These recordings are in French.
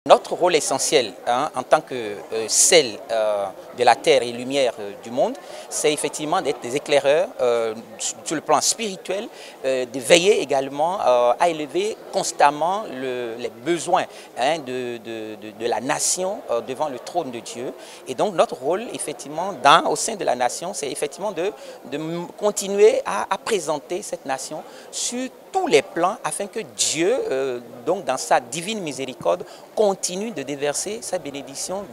Notre rôle essentiel en tant que sel de la terre et lumière du monde, c'est effectivement d'être des éclaireurs sur le plan spirituel, de veiller également à élever constamment les besoins de la nation devant le trône de Dieu. Et donc notre rôle effectivement au sein de la nation, c'est effectivement de continuer à présenter cette nation sur tous les plans afin que Dieu, donc dans sa divine miséricorde, continue de déverser sa bénédiction,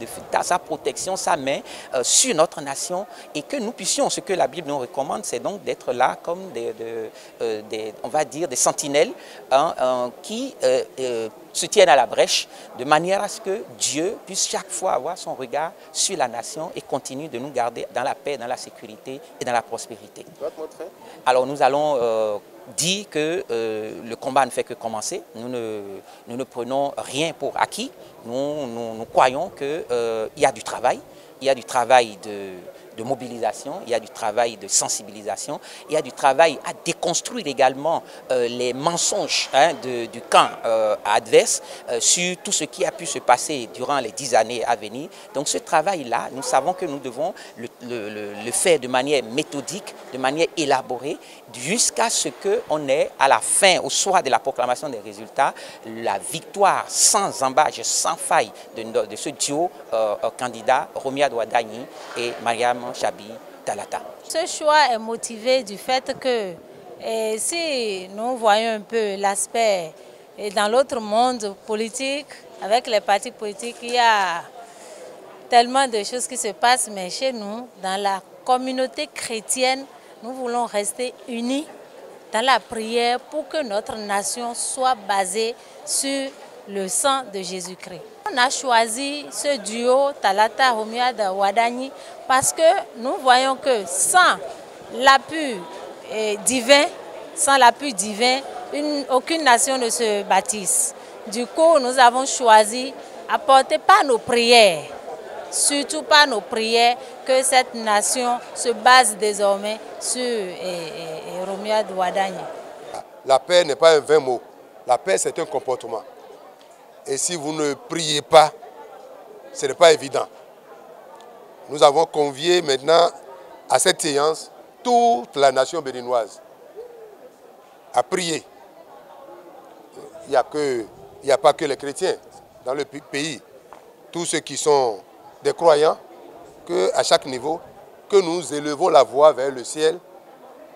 sa protection, sa main sur notre nation et que nous puissions, ce que la Bible nous recommande, c'est donc d'être là comme on va dire des sentinelles qui se tiennent à la brèche de manière à ce que Dieu puisse chaque fois avoir son regard sur la nation et continue de nous garder dans la paix, dans la sécurité et dans la prospérité. Alors nous allons dit que le combat ne fait que commencer. Nous ne prenons rien pour acquis. Nous croyons qu'il y a du travail. Il y a du travail de mobilisation, il y a du travail de sensibilisation, il y a du travail à déconstruire également les mensonges du camp adverse sur tout ce qui a pu se passer durant les 10 années à venir. Donc ce travail-là, nous savons que nous devons le faire de manière méthodique, de manière élaborée, jusqu'à ce qu'on ait à la fin, au soir de la proclamation des résultats, la victoire sans embâche, sans faille de ce duo candidat, Romia Douadagni et Mariam Chabi Talata. Ce choix est motivé du fait que si nous voyons un peu l'aspect dans l'autre monde politique, avec les partis politiques, il y a tellement de choses qui se passent, mais chez nous, dans la communauté chrétienne, nous voulons rester unis dans la prière pour que notre nation soit basée sur le sang de Jésus-Christ. On a choisi ce duo Talata Romia Douadagni parce que nous voyons que sans l'appui divin, aucune nation ne se bâtisse. Du coup, nous avons choisi apporter par nos prières, surtout par nos prières, que cette nation se base désormais sur Romia Douadagni. La paix n'est pas un vain mot. La paix, c'est un comportement. Et si vous ne priez pas, ce n'est pas évident. Nous avons convié maintenant à cette séance toute la nation béninoise à prier. Il n'y a pas que les chrétiens dans le pays. Tous ceux qui sont des croyants, qu'à chaque niveau, que nous élevons la voix vers le ciel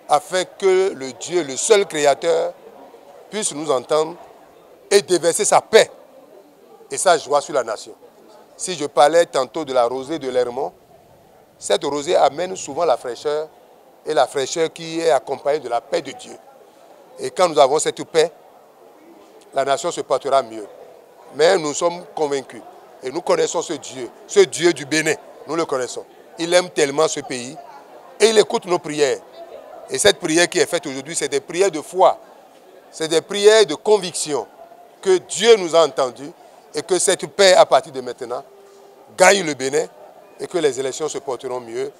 afin que le Dieu, le seul créateur, puisse nous entendre et déverser sa paix et sa joie sur la nation. Si je parlais tantôt de la rosée de l'Hermont, cette rosée amène souvent la fraîcheur et la fraîcheur qui est accompagnée de la paix de Dieu. Et quand nous avons cette paix, la nation se portera mieux. Mais nous sommes convaincus et nous connaissons ce Dieu du Bénin, nous le connaissons. Il aime tellement ce pays et il écoute nos prières. Et cette prière qui est faite aujourd'hui, c'est des prières de foi, c'est des prières de conviction que Dieu nous a entendus et que cette paix, à partir de maintenant, gagne le Bénin et que les élections se porteront mieux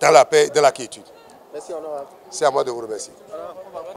dans la paix, dans la quiétude. Merci, honorable. C'est à moi de vous remercier.